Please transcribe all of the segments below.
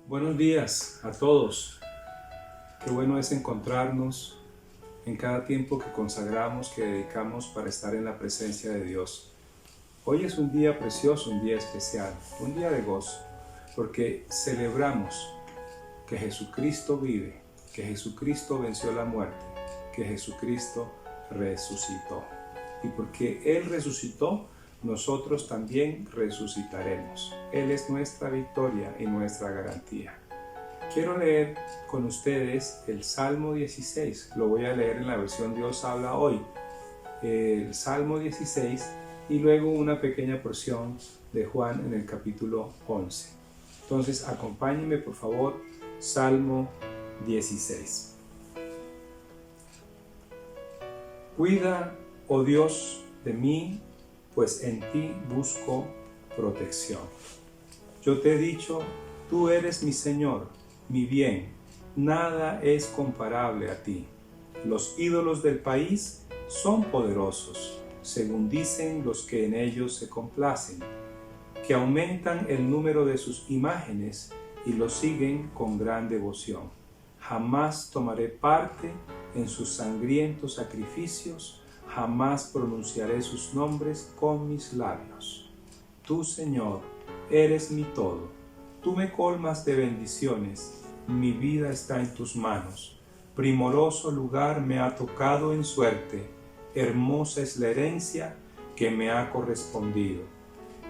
Buenos días a todos. Qué bueno es encontrarnos en cada tiempo que consagramos, que dedicamos para estar en la presencia de Dios. Hoy es un día precioso, un día especial, un día de gozo, porque celebramos que Jesucristo vive, que Jesucristo venció la muerte, que Jesucristo resucitó. Y porque Él resucitó, nosotros también resucitaremos. Él es nuestra victoria y nuestra garantía. Quiero leer con ustedes el Salmo 16. Lo voy a leer en la versión Dios habla hoy. El Salmo 16 y luego una pequeña porción de Juan en el capítulo 11. Entonces, acompáñenme por favor, Salmo 16. Cuida, oh Dios, de mí, pues en ti busco protección. Yo te he dicho, tú eres mi Señor, mi bien, nada es comparable a ti. Los ídolos del país son poderosos, según dicen los que en ellos se complacen, que aumentan el número de sus imágenes y los siguen con gran devoción. Jamás tomaré parte en sus sangrientos sacrificios, jamás pronunciaré sus nombres con mis labios. Tú, Señor, eres mi todo. Tú me colmas de bendiciones. Mi vida está en tus manos. Primoroso lugar me ha tocado en suerte. Hermosa es la herencia que me ha correspondido.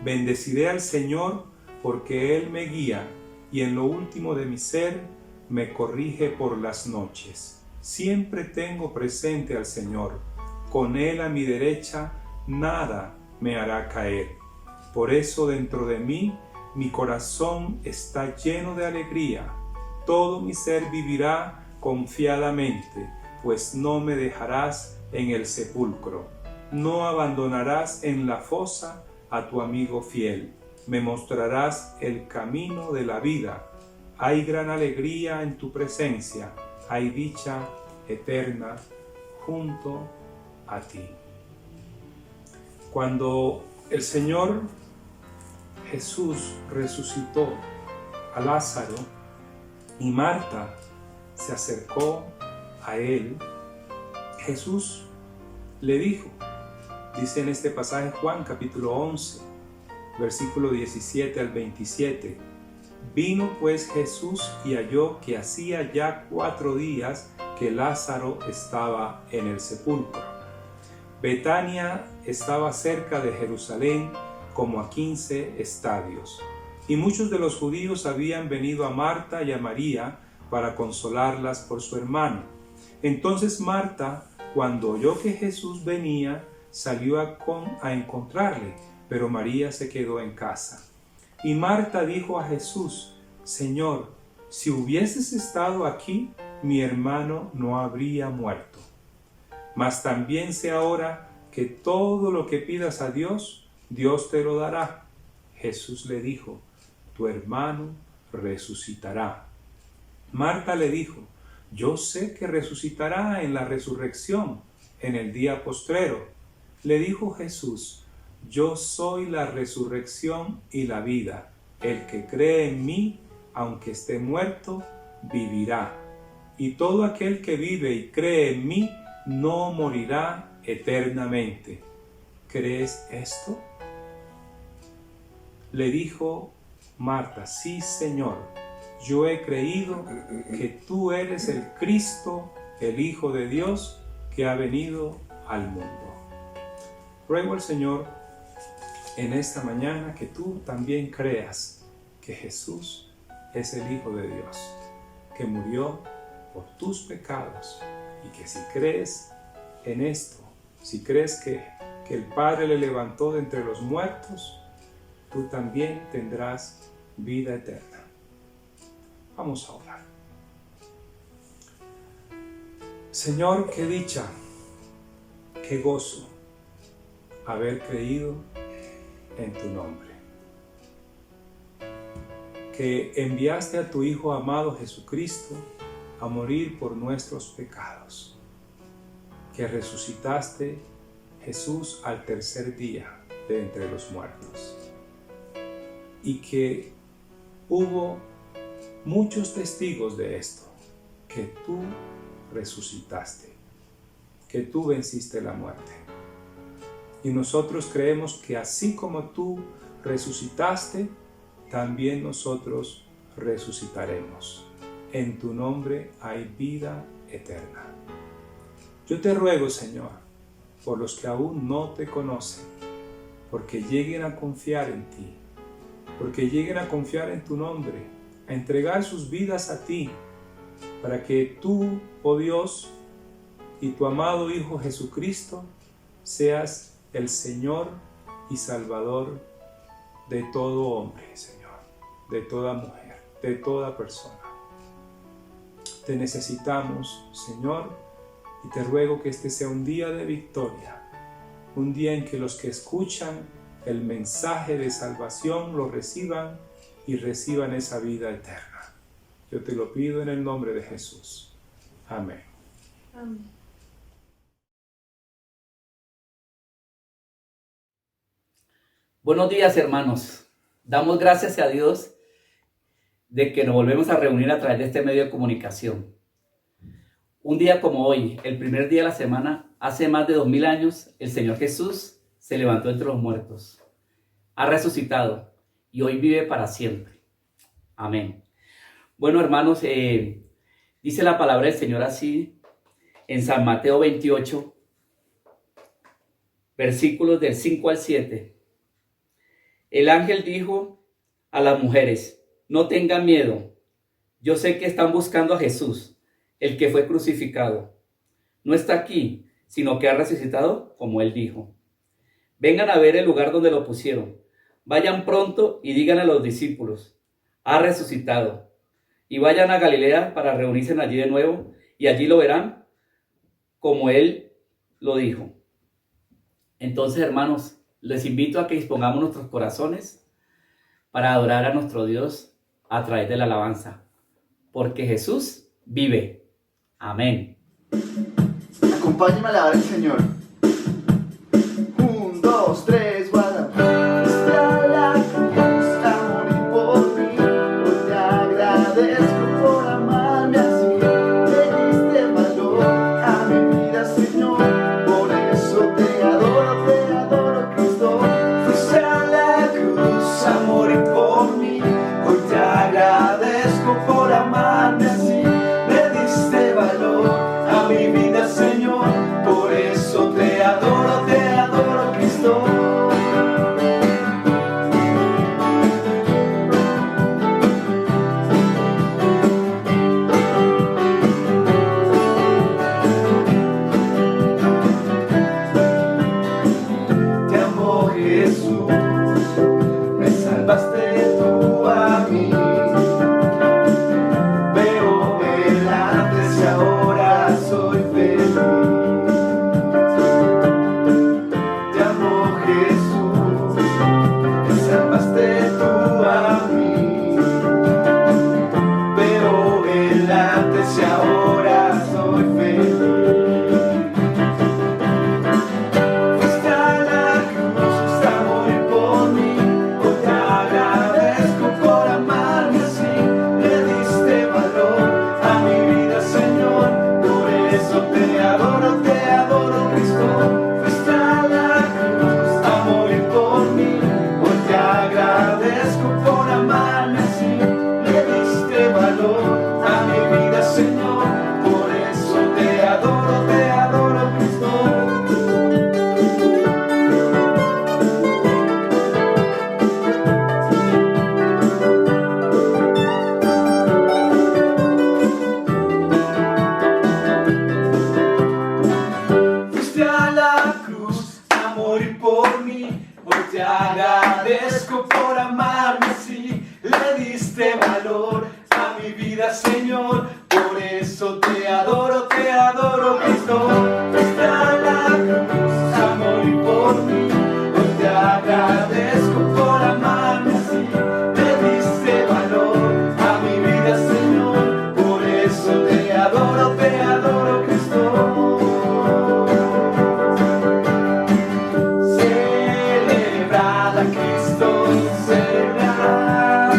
Bendeciré al Señor porque Él me guía y en lo último de mi ser me corrige por las noches. Siempre tengo presente al Señor. Con Él a mi derecha, nada me hará caer. Por eso dentro de mí, mi corazón está lleno de alegría. Todo mi ser vivirá confiadamente, pues no me dejarás en el sepulcro. No abandonarás en la fosa a tu amigo fiel. Me mostrarás el camino de la vida. Hay gran alegría en tu presencia. Hay dicha eterna junto a ti. Cuando el Señor Jesús resucitó a Lázaro y Marta se acercó a él, Jesús le dijo, dice en este pasaje Juan capítulo 11, versículo 17 al 27, vino pues Jesús y halló que hacía ya 4 días que Lázaro estaba en el sepulcro. Betania estaba cerca de Jerusalén, como a 15 estadios, y muchos de los judíos habían venido a Marta y a María para consolarlas por su hermano. Entonces Marta, cuando oyó que Jesús venía, salió a encontrarle, pero María se quedó en casa. Y Marta dijo a Jesús, Señor, si hubieses estado aquí, mi hermano no habría muerto. Mas también sé ahora que todo lo que pidas a Dios, Dios te lo dará. Jesús le dijo, tu hermano resucitará. Marta le dijo, yo sé que resucitará en la resurrección, en el día postrero. Le dijo Jesús, yo soy la resurrección y la vida. El que cree en mí, aunque esté muerto, vivirá. Y todo aquel que vive y cree en mí, no morirá eternamente. ¿Crees esto? Le dijo Marta, sí, Señor, yo he creído que tú eres el Cristo, el Hijo de Dios, que ha venido al mundo. Ruego al Señor en esta mañana que tú también creas que Jesús es el Hijo de Dios, que murió por tus pecados, y que si crees en esto, si crees que el Padre le levantó de entre los muertos, tú también tendrás vida eterna. Vamos a orar. Señor, qué dicha, qué gozo haber creído en tu nombre. Que enviaste a tu Hijo amado Jesucristo a morir por nuestros pecados, que resucitaste Jesús al tercer día de entre los muertos, y que hubo muchos testigos de esto, que tú resucitaste, que tú venciste la muerte. Y nosotros creemos que así como tú resucitaste, también nosotros resucitaremos. En tu nombre hay vida eterna. Yo te ruego, Señor, por los que aún no te conocen, porque lleguen a confiar en ti, porque lleguen a confiar en tu nombre, a entregar sus vidas a ti, para que tú, oh Dios, y tu amado Hijo Jesucristo, seas el Señor y Salvador de todo hombre, Señor, de toda mujer, de toda persona. Te necesitamos, Señor, y te ruego que este sea un día de victoria, un día en que los que escuchan el mensaje de salvación lo reciban y reciban esa vida eterna. Yo te lo pido en el nombre de Jesús. Amén. Amén. Buenos días, hermanos. Damos gracias a Dios de que nos volvemos a reunir a través de este medio de comunicación. Un día como hoy, el primer día de la semana, hace más de 2000 años, el Señor Jesús se levantó entre los muertos. Ha resucitado y hoy vive para siempre. Amén. Bueno, hermanos, dice la palabra del Señor así en San Mateo 28, versículos del 5 al 7. El ángel dijo a las mujeres: no tengan miedo, yo sé que están buscando a Jesús, el que fue crucificado. No está aquí, sino que ha resucitado, como él dijo. Vengan a ver el lugar donde lo pusieron. Vayan pronto y digan a los discípulos: ha resucitado. Y vayan a Galilea para reunirse allí de nuevo, y allí lo verán, como él lo dijo. Entonces, hermanos, les invito a que dispongamos nuestros corazones para adorar a nuestro Dios a través de la alabanza, porque Jesús vive. Amén. Acompáñenme a alabar al Señor. 1, 2, 3, Guadalupe a la cruz a morir por mí. Hoy te agradezco por amarme así. Me diste valor a mi vida, Señor. Por eso te adoro, Cristo. Fuiste a la cruz a morir por mí. Hoy te agradezco por amarme así. Me diste valor a mi vida, Señor. Por eso te adoro, Cristo. Te amo, Jesús, me salvaste tú a mí. Veo el antes y ahora soy feliz. Te amo, Jesús, me salvaste tú a mí. Veo el antes y ahora soy feliz. Fuiste a la cruz a morir por mí. Hoy te agradezco por amarme así. Me diste valor a mi vida, Señor. Por eso te adoro, Cristo. Fuiste a la cruz a morir por mí. Hoy te agradezco por amarme así. Me diste valor a mi vida, Señor. Por eso te adoro, Cristo. Fuiste a la cruz a morir por mí. Hoy te agradezco por amarme así. Le diste valor a mi vida, Señor. Por eso te adoro, Cristo. Fuiste a la cruz a morir por mí. Hoy te agradezco por amarme así. Le diste valor a mi vida, Señor. Por eso te adoro, Cristo. Celebrad a Cristo, celebrad.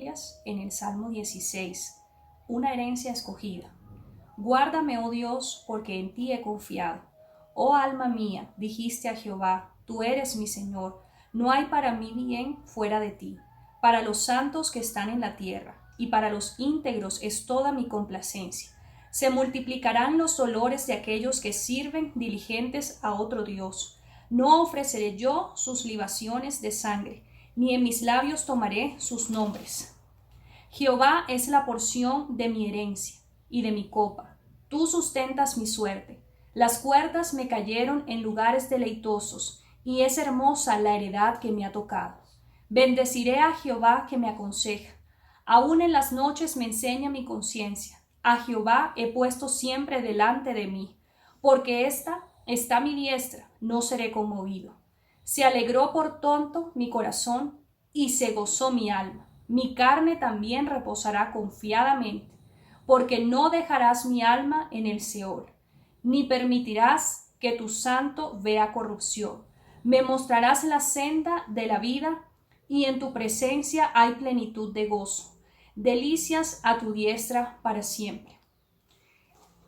familias en el Salmo 16, una herencia escogida. Guárdame, oh Dios, porque en ti he confiado. Oh alma mía, dijiste a Jehová, tú eres mi Señor, no hay para mí bien fuera de ti. Para los santos que están en la tierra, y para los íntegros es toda mi complacencia. Se multiplicarán los dolores de aquellos que sirven diligentes a otro Dios. No ofreceré yo sus libaciones de sangre, ni en mis labios tomaré sus nombres. Jehová es la porción de mi herencia y de mi copa. Tú sustentas mi suerte. Las cuerdas me cayeron en lugares deleitosos, y es hermosa la heredad que me ha tocado. Bendeciré a Jehová que me aconseja. Aún en las noches me enseña mi conciencia. A Jehová he puesto siempre delante de mí, porque esta está mi diestra, no seré conmovido. Se alegró por tonto mi corazón, y se gozó mi alma. Mi carne también reposará confiadamente, porque no dejarás mi alma en el Seol, ni permitirás que tu santo vea corrupción. Me mostrarás la senda de la vida, y en tu presencia hay plenitud de gozo, delicias a tu diestra para siempre.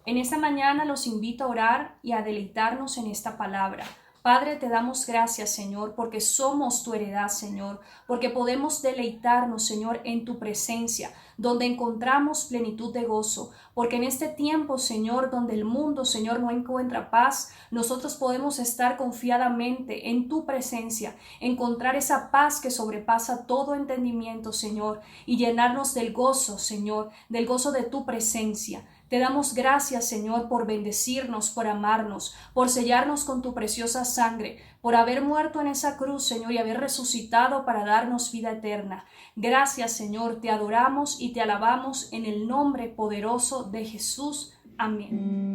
En esta mañana los invito a orar y a deleitarnos en esta palabra. Padre, te damos gracias, Señor, porque somos tu heredad, Señor, porque podemos deleitarnos, Señor, en tu presencia, donde encontramos plenitud de gozo, porque en este tiempo, Señor, donde el mundo, Señor, no encuentra paz, nosotros podemos estar confiadamente en tu presencia, encontrar esa paz que sobrepasa todo entendimiento, Señor, y llenarnos del gozo, Señor, del gozo de tu presencia. Te damos gracias, Señor, por bendecirnos, por amarnos, por sellarnos con tu preciosa sangre, por haber muerto en esa cruz, Señor, y haber resucitado para darnos vida eterna. Gracias, Señor, te adoramos y te alabamos en el nombre poderoso de Jesús. Amén.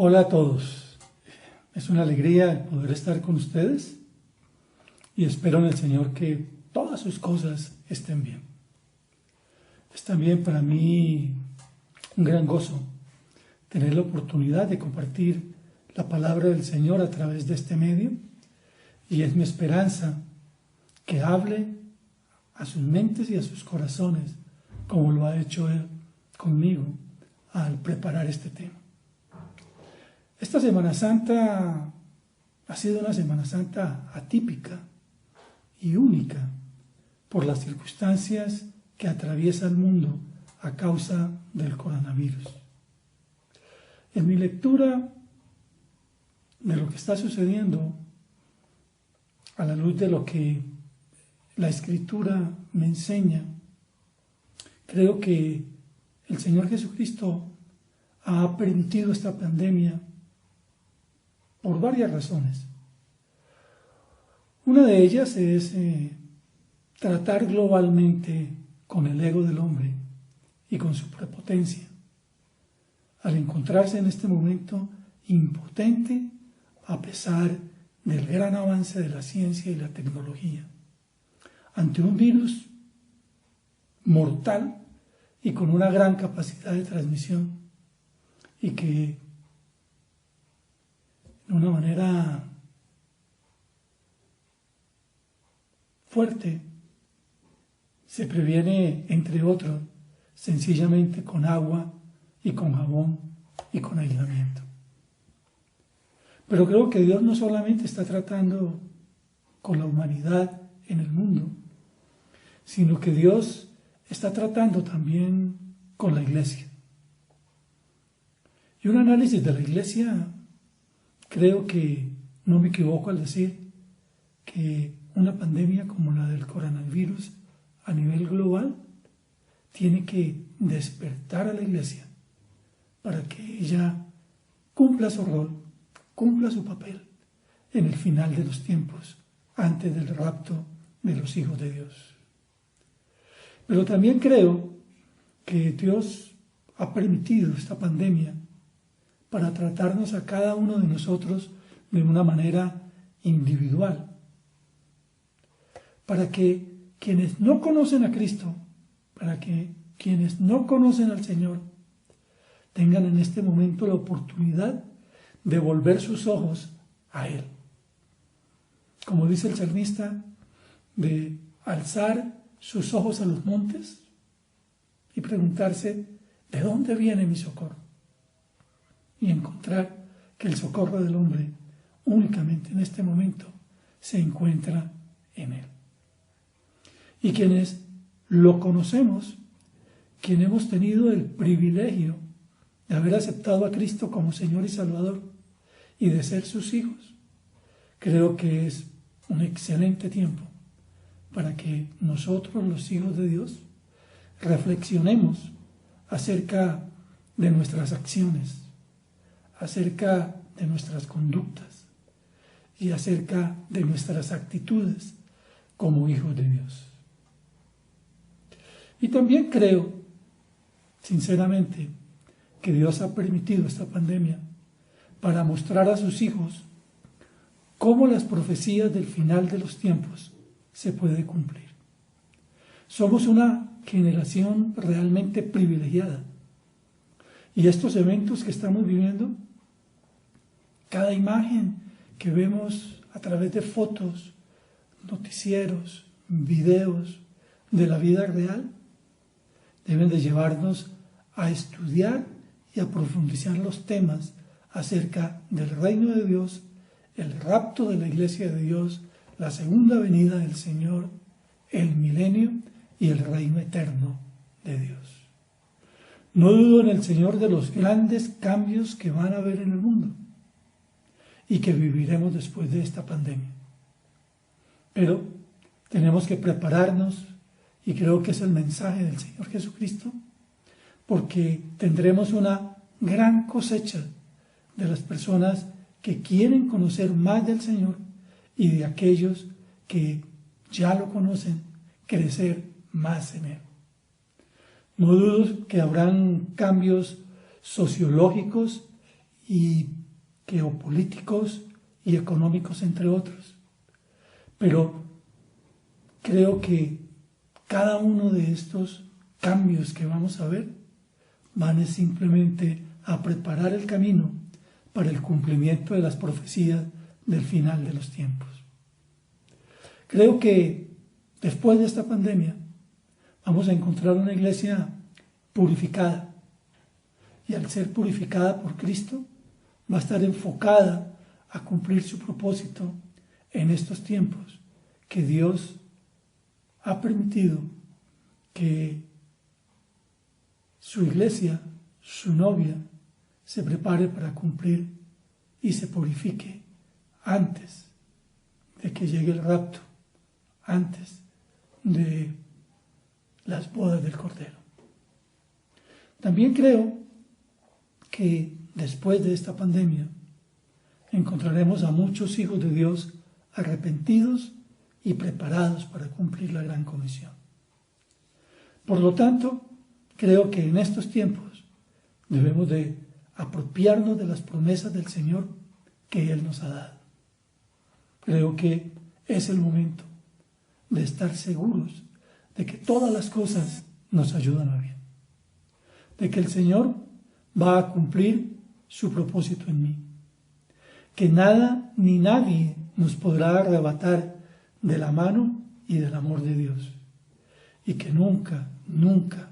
Hola a todos, es una alegría el poder estar con ustedes y espero en el Señor que todas sus cosas estén bien. Es también para mí un gran gozo tener la oportunidad de compartir la palabra del Señor a través de este medio y es mi esperanza que hable a sus mentes y a sus corazones como lo ha hecho Él conmigo al preparar este tema. Esta Semana Santa ha sido una Semana Santa atípica y única por las circunstancias que atraviesa el mundo a causa del coronavirus. En mi lectura de lo que está sucediendo, a la luz de lo que la Escritura me enseña, creo que el Señor Jesucristo ha permitido esta pandemia por varias razones. Una de ellas es tratar globalmente con el ego del hombre y con su prepotencia, al encontrarse en este momento impotente a pesar del gran avance de la ciencia y la tecnología, ante un virus mortal y con una gran capacidad de transmisión y que de una manera fuerte se previene, entre otros, sencillamente con agua y con jabón y con aislamiento. Pero creo que Dios no solamente está tratando con la humanidad en el mundo, sino que Dios está tratando también con la iglesia. Y un análisis de la iglesia, creo que no me equivoco al decir que una pandemia como la del coronavirus a nivel global tiene que despertar a la iglesia para que ella cumpla su rol, cumpla su papel en el final de los tiempos, antes del rapto de los hijos de Dios. Pero también creo que Dios ha permitido esta pandemia para tratarnos a cada uno de nosotros de una manera individual, para que quienes no conocen a Cristo, para que quienes no conocen al Señor, tengan en este momento la oportunidad de volver sus ojos a Él. Como dice el salmista, de alzar sus ojos a los montes y preguntarse, ¿de dónde viene mi socorro? Y encontrar que el socorro del hombre únicamente en este momento se encuentra en Él. Y quienes lo conocemos, quienes hemos tenido el privilegio de haber aceptado a Cristo como Señor y Salvador y de ser sus hijos, creo que es un excelente tiempo para que nosotros, los hijos de Dios, reflexionemos acerca de nuestras acciones, acerca de nuestras conductas y acerca de nuestras actitudes como hijos de Dios. Y también creo, sinceramente, que Dios ha permitido esta pandemia para mostrar a sus hijos cómo las profecías del final de los tiempos se pueden cumplir. Somos una generación realmente privilegiada. Y estos eventos que estamos viviendo, cada imagen que vemos a través de fotos, noticieros, videos de la vida real, deben de llevarnos a estudiar y a profundizar los temas acerca del reino de Dios el rapto de la iglesia de Dios, la segunda venida del Señor, el milenio y el reino eterno de Dios. No dudo en el Señor de los grandes cambios que van a haber en el mundo y que viviremos después de esta pandemia. Pero tenemos que prepararnos, y creo que es el mensaje del Señor Jesucristo, porque tendremos una gran cosecha de las personas que quieren conocer más del Señor y de aquellos que ya lo conocen, crecer más en Él. No dudo que habrán cambios sociológicos y geopolíticos y económicos, entre otros. Pero creo que cada uno de estos cambios que vamos a ver van simplemente a preparar el camino para el cumplimiento de las profecías del final de los tiempos. Creo que después de esta pandemia vamos a encontrar una iglesia purificada, y al ser purificada por Cristo va a estar enfocada a cumplir su propósito en estos tiempos que Dios ha permitido que su iglesia, su novia, se prepare para cumplir y se purifique antes de que llegue el rapto, antes de las bodas del Cordero. También creo que después de esta pandemia encontraremos a muchos hijos de Dios arrepentidos y preparados para cumplir la gran comisión. Por lo tanto, creo que en estos tiempos debemos de apropiarnos de las promesas del Señor que Él nos ha dado. Creo que es el momento de estar seguros de que todas las cosas nos ayudan a bien, de que el Señor va a cumplir su propósito en mí, que nada ni nadie nos podrá arrebatar de la mano y del amor de Dios, y que nunca, nunca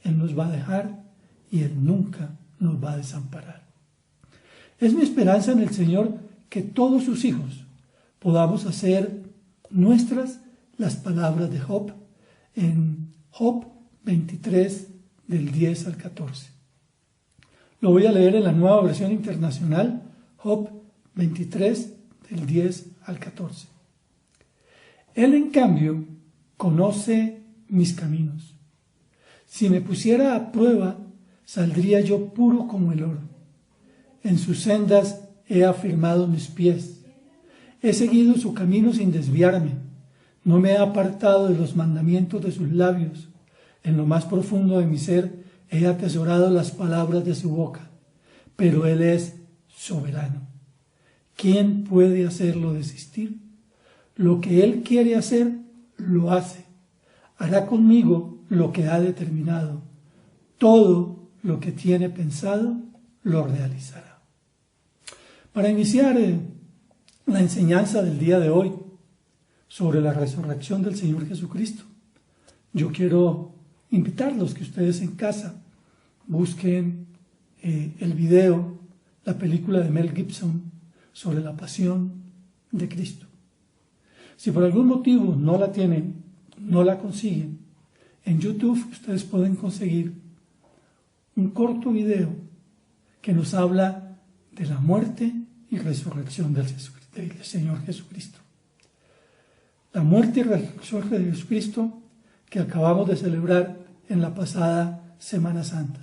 Él nos va a dejar y Él nunca nos va a desamparar. Es mi esperanza en el Señor que todos sus hijos podamos hacer nuestras las palabras de Job en Job 23 del 10 al 14. Lo voy a leer en la Nueva Versión Internacional, Job 23 del 10 al 14. Él, en cambio, conoce mis caminos. Si me pusiera a prueba, saldría yo puro como el oro. En sus sendas he afirmado mis pies. He seguido su camino sin desviarme. No me he apartado de los mandamientos de sus labios. En lo más profundo de mi ser he atesorado las palabras de su boca. Pero Él es soberano. ¿Quién puede hacerlo desistir? Lo que Él quiere hacer, lo hace. Hará conmigo lo que ha determinado. Todo lo que tiene pensado, lo realizará. Para iniciar la enseñanza del día de hoy sobre la resurrección del Señor Jesucristo, yo quiero invitarlos que ustedes en casa busquen el video, la película de Mel Gibson sobre la pasión de Cristo. Si por algún motivo no la tienen, no la consiguen, en YouTube ustedes pueden conseguir un corto video que nos habla de la muerte y resurrección del Señor Jesucristo. La muerte y resurrección de Jesucristo que acabamos de celebrar en la pasada Semana Santa.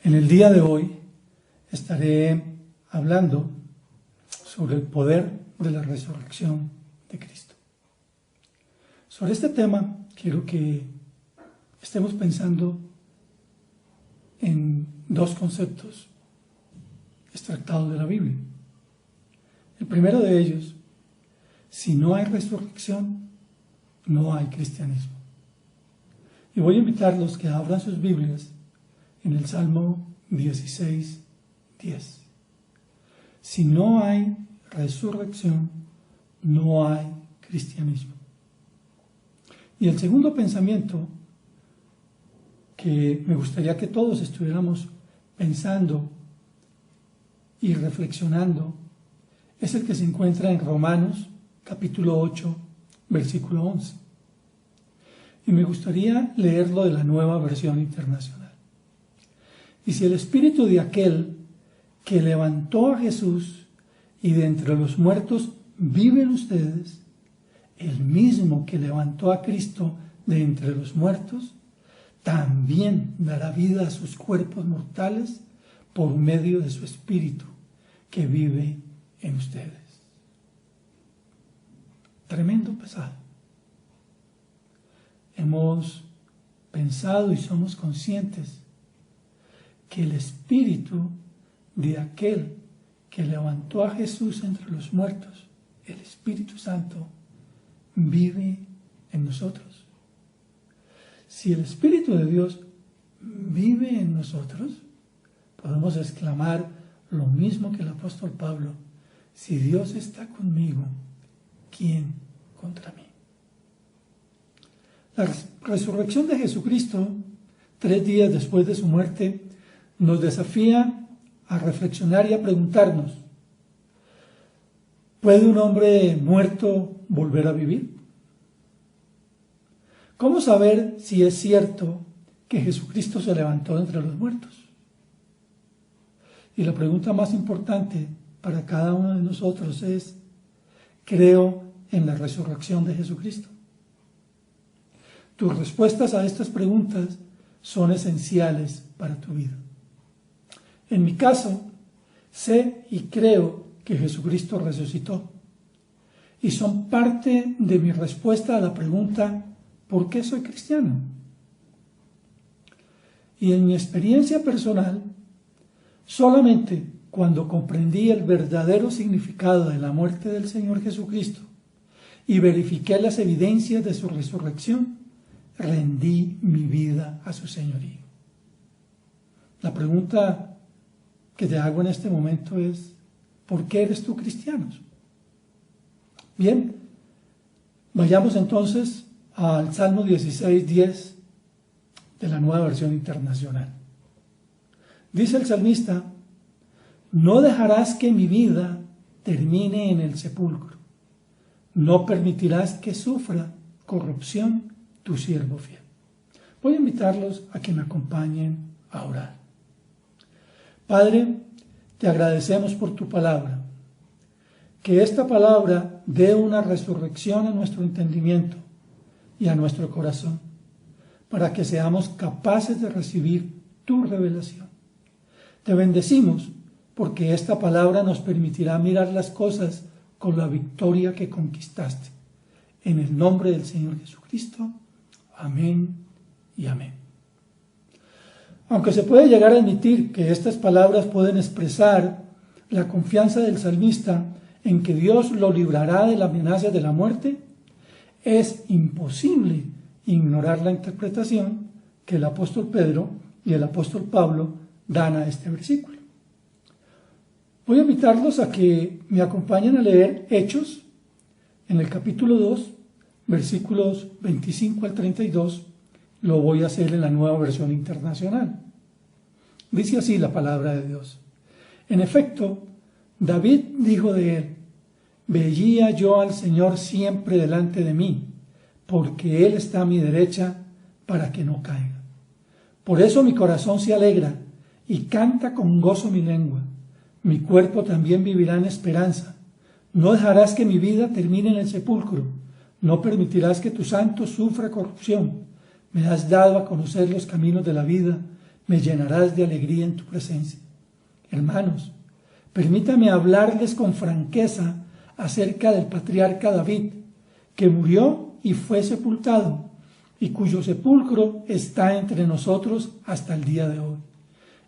En el día de hoy estaré hablando sobre el poder de la resurrección de Cristo. Sobre este tema quiero que estemos pensando en dos conceptos extractados de la Biblia. El primero de ellos, si no hay resurrección, no hay cristianismo. Y voy a invitarlos que abran sus Biblias en el Salmo 16, 10. Si no hay resurrección, no hay cristianismo. Y el segundo pensamiento que me gustaría que todos estuviéramos pensando y reflexionando es el que se encuentra en Romanos capítulo 8, versículo 11. Y me gustaría leerlo de la Nueva Versión Internacional. Y si el espíritu de aquel que levantó a Jesús y de entre los muertos vive en ustedes, el mismo que levantó a Cristo de entre los muertos, también dará vida a sus cuerpos mortales por medio de su espíritu que vive en ustedes. Tremendo pasaje. hemos pensado y somos conscientes que el Espíritu de aquel que levantó a Jesús entre los muertos, el Espíritu Santo, vive en nosotros. Si el Espíritu de Dios vive en nosotros, podemos exclamar lo mismo que el apóstol Pablo: si Dios está conmigo, ¿quién contra mí? La resurrección de Jesucristo, 3 días después de su muerte, nos desafía a reflexionar y a preguntarnos: ¿puede un hombre muerto volver a vivir? ¿Cómo saber si es cierto que Jesucristo se levantó de entre los muertos? Y la pregunta más importante para cada uno de nosotros es: ¿creo en la resurrección de Jesucristo? Tus respuestas a estas preguntas son esenciales para tu vida. En mi caso, sé y creo que Jesucristo resucitó, y son parte de mi respuesta a la pregunta: ¿por qué soy cristiano? Y en mi experiencia personal, solamente cuando comprendí el verdadero significado de la muerte del Señor Jesucristo y verifiqué las evidencias de su resurrección, rendí mi vida a su señorío. La pregunta que te hago en este momento es: ¿por qué eres tú cristiano? Bien, vayamos entonces al Salmo 16:10 de la Nueva Versión Internacional. Dice el salmista: no dejarás que mi vida termine en el sepulcro, no permitirás que sufra corrupción tu siervo fiel. Voy a invitarlos a que me acompañen a orar. Padre, te agradecemos por tu palabra. Que esta palabra dé una resurrección a nuestro entendimiento y a nuestro corazón, para que seamos capaces de recibir tu revelación. Te bendecimos porque esta palabra nos permitirá mirar las cosas con la victoria que conquistaste. En el nombre del Señor Jesucristo. Amén y amén. Aunque se puede llegar a admitir que estas palabras pueden expresar la confianza del salmista en que Dios lo librará de la amenaza de la muerte, es imposible ignorar la interpretación que el apóstol Pedro y el apóstol Pablo dan a este versículo. Voy a invitarlos a que me acompañen a leer Hechos en el capítulo 2, versículos 25 al 32, lo voy a hacer en la Nueva Versión Internacional. Dice así la palabra de Dios: en efecto, David dijo de él: veía yo al Señor siempre delante de mí, porque Él está a mi derecha para que no caiga. Por eso mi corazón se alegra y canta con gozo mi lengua. Mi cuerpo también vivirá en esperanza. No dejarás que mi vida termine en el sepulcro. No permitirás que tu santo sufra corrupción. Me has dado a conocer los caminos de la vida. Me llenarás de alegría en tu presencia. Hermanos, permítame hablarles con franqueza acerca del patriarca David, que murió y fue sepultado, y cuyo sepulcro está entre nosotros hasta el día de hoy.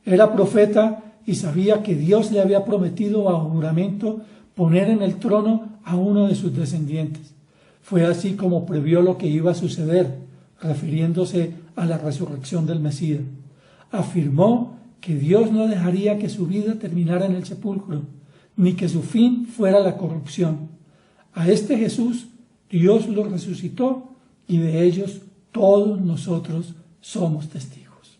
Era profeta y sabía que Dios le había prometido bajo juramento poner en el trono a uno de sus descendientes. Fue así como previó lo que iba a suceder, refiriéndose a la resurrección del Mesías. Afirmó que Dios no dejaría que su vida terminara en el sepulcro, ni que su fin fuera la corrupción. A este Jesús Dios lo resucitó, y de ellos todos nosotros somos testigos.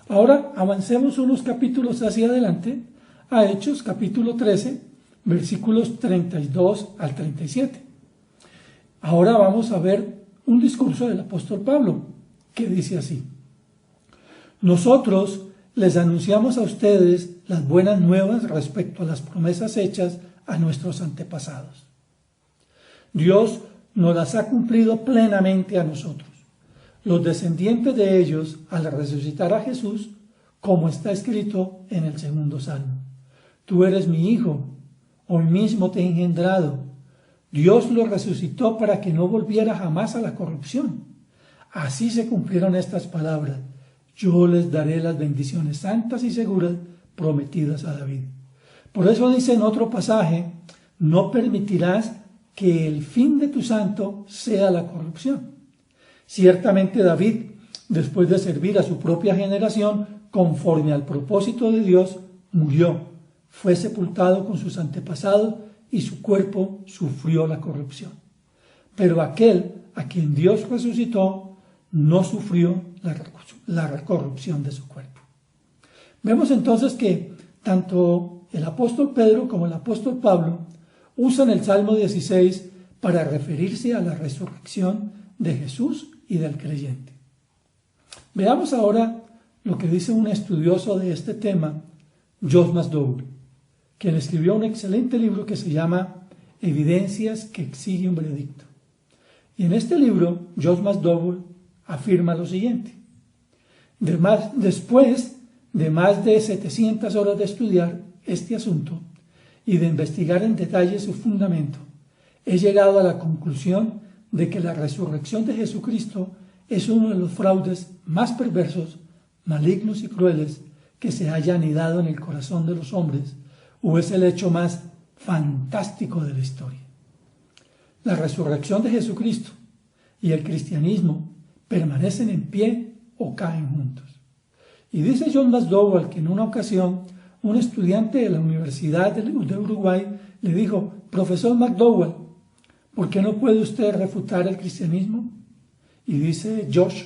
Ahora avancemos unos capítulos hacia adelante a Hechos capítulo 13, versículos 32 al 37. Ahora vamos a ver un discurso del apóstol Pablo, que dice así: nosotros les anunciamos a ustedes las buenas nuevas respecto a las promesas hechas a nuestros antepasados. Dios nos las ha cumplido plenamente a nosotros, los descendientes de ellos, al resucitar a Jesús, como está escrito en el 2 Salmo. Tú eres mi hijo, hoy mismo te he engendrado. Dios lo resucitó para que no volviera jamás a la corrupción. Así se cumplieron estas palabras: yo les daré las bendiciones santas y seguras prometidas a David. Por eso dice en otro pasaje: no permitirás que el fin de tu santo sea la corrupción. Ciertamente David, después de servir a su propia generación conforme al propósito de Dios, murió, fue sepultado con sus antepasados y su cuerpo sufrió la corrupción. Pero aquel a quien Dios resucitó no sufrió la corrupción de su cuerpo. Vemos entonces que tanto el apóstol Pedro como el apóstol Pablo usan el Salmo 16 para referirse a la resurrección de Jesús y del creyente. Veamos ahora lo que dice un estudioso de este tema, Josh McDowell, quien escribió un excelente libro que se llama Evidencias que exigen un veredicto. Y en este libro, Josh McDowell afirma lo siguiente: después de más de 700 horas de estudiar este asunto y de investigar en detalle su fundamento, he llegado a la conclusión de que la resurrección de Jesucristo es uno de los fraudes más perversos, malignos y crueles que se haya anidado en el corazón de los hombres, o es el hecho más fantástico de la historia. La resurrección de Jesucristo y el cristianismo permanecen en pie o caen juntos. Y dice John McDowell que en una ocasión un estudiante de la Universidad de Uruguay le dijo: profesor McDowell, ¿por qué no puede usted refutar el cristianismo? Y dice Josh: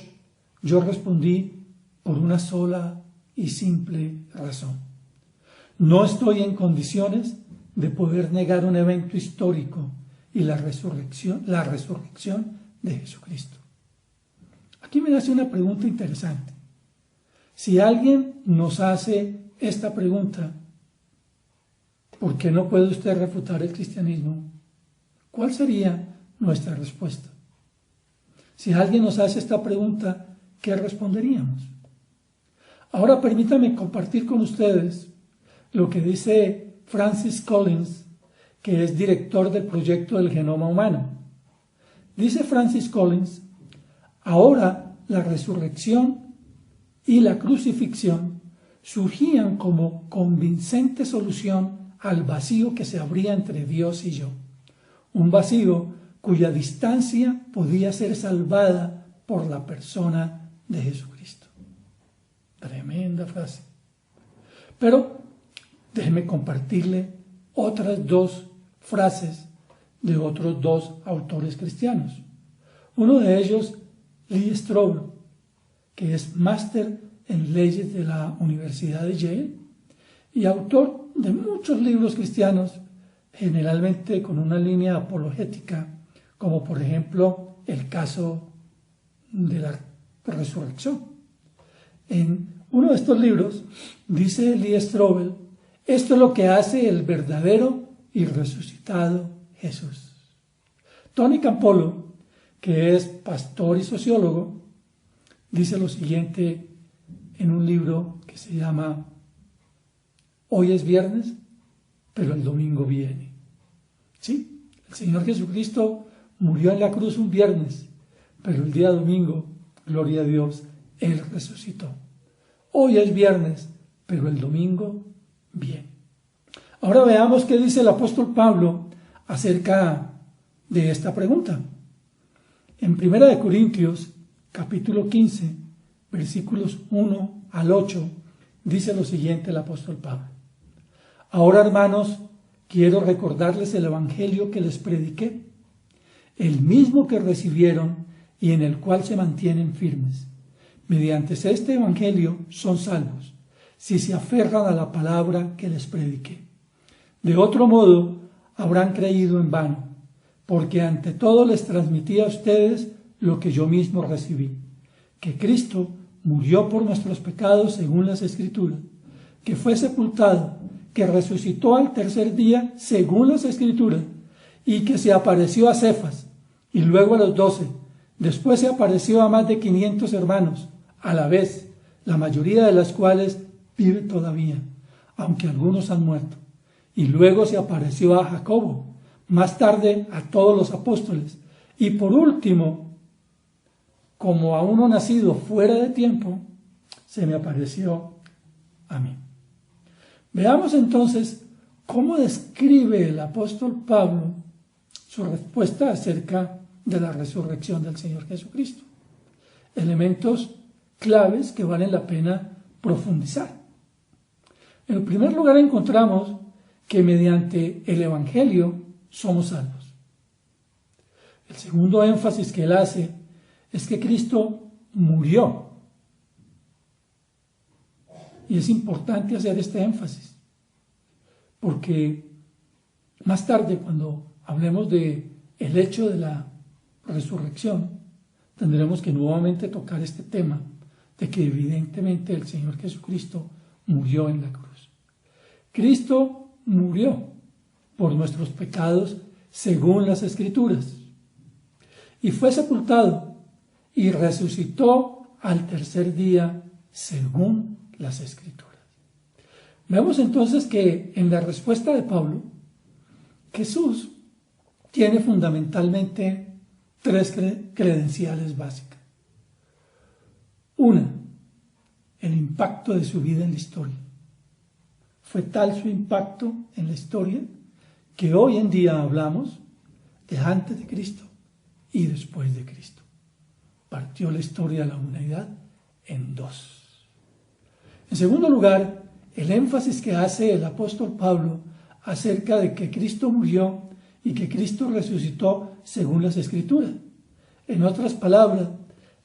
yo respondí, por una sola y simple razón: no estoy en condiciones de poder negar un evento histórico y la resurrección de Jesucristo. Aquí me hace una pregunta interesante. Si alguien nos hace esta pregunta, ¿por qué no puede usted refutar el cristianismo?, ¿cuál sería nuestra respuesta? Si alguien nos hace esta pregunta, ¿qué responderíamos? Ahora permítame compartir con ustedes lo que dice Francis Collins, que es director del proyecto del genoma humano. Dice Francis Collins: ahora la resurrección y la crucifixión surgían como convincente solución al vacío que se abría entre Dios y yo, un vacío cuya distancia podía ser salvada por la persona de Jesucristo. Tremenda frase. Pero déjeme compartirle otras dos frases de otros dos autores cristianos. Uno de ellos, Lee Strobel, que es máster en leyes de la Universidad de Yale y autor de muchos libros cristianos, generalmente con una línea apologética, como por ejemplo el caso de la resurrección. En uno de estos libros dice Lee Strobel: esto es lo que hace el verdadero y resucitado Jesús. Tony Campolo, que es pastor y sociólogo, dice lo siguiente en un libro que se llama Hoy es viernes, pero el domingo viene. Sí, el Señor Jesucristo murió en la cruz un viernes, pero el día domingo, gloria a Dios, Él resucitó. Hoy es viernes, pero el domingo viene. Ahora veamos qué dice el apóstol Pablo acerca de esta pregunta. En 1 Corintios, capítulo 15, versículos 1 al 8, dice lo siguiente el apóstol Pablo: ahora, hermanos, quiero recordarles el evangelio que les prediqué, el mismo que recibieron y en el cual se mantienen firmes. Mediante este evangelio son salvos, si se aferran a la palabra que les prediqué. De otro modo, habrán creído en vano, porque ante todo les transmití a ustedes lo que yo mismo recibí: que Cristo murió por nuestros pecados según las Escrituras, que fue sepultado, que resucitó al tercer día según las Escrituras, y que se apareció a Cefas, y luego a los 12. Después se apareció a más de 500 hermanos, a la vez, la mayoría de las cuales vive todavía, aunque algunos han muerto. Y luego se apareció a Jacobo, más tarde a todos los apóstoles, y por último, como a uno nacido fuera de tiempo, se me apareció a mí. Veamos entonces cómo describe el apóstol Pablo su respuesta acerca de la resurrección del Señor Jesucristo. Elementos claves que valen la pena profundizar. En primer lugar encontramos que mediante el Evangelio somos salvos. El segundo énfasis que él hace es que Cristo murió. Y es importante hacer este énfasis, porque más tarde, cuando hablemos de el hecho de la resurrección, tendremos que nuevamente tocar este tema de que evidentemente el Señor Jesucristo murió en la cruz. Cristo murió por nuestros pecados según las Escrituras y fue sepultado y resucitó al tercer día según las Escrituras. Vemos entonces que en la respuesta de Pablo, Jesús tiene fundamentalmente tres credenciales básicas. Una, el impacto de su vida en la historia. Fue tal su impacto en la historia que hoy en día hablamos de antes de Cristo y después de Cristo. Partió la historia de la humanidad en dos. En segundo lugar, el énfasis que hace el apóstol Pablo acerca de que Cristo murió y que Cristo resucitó según las Escrituras. En otras palabras,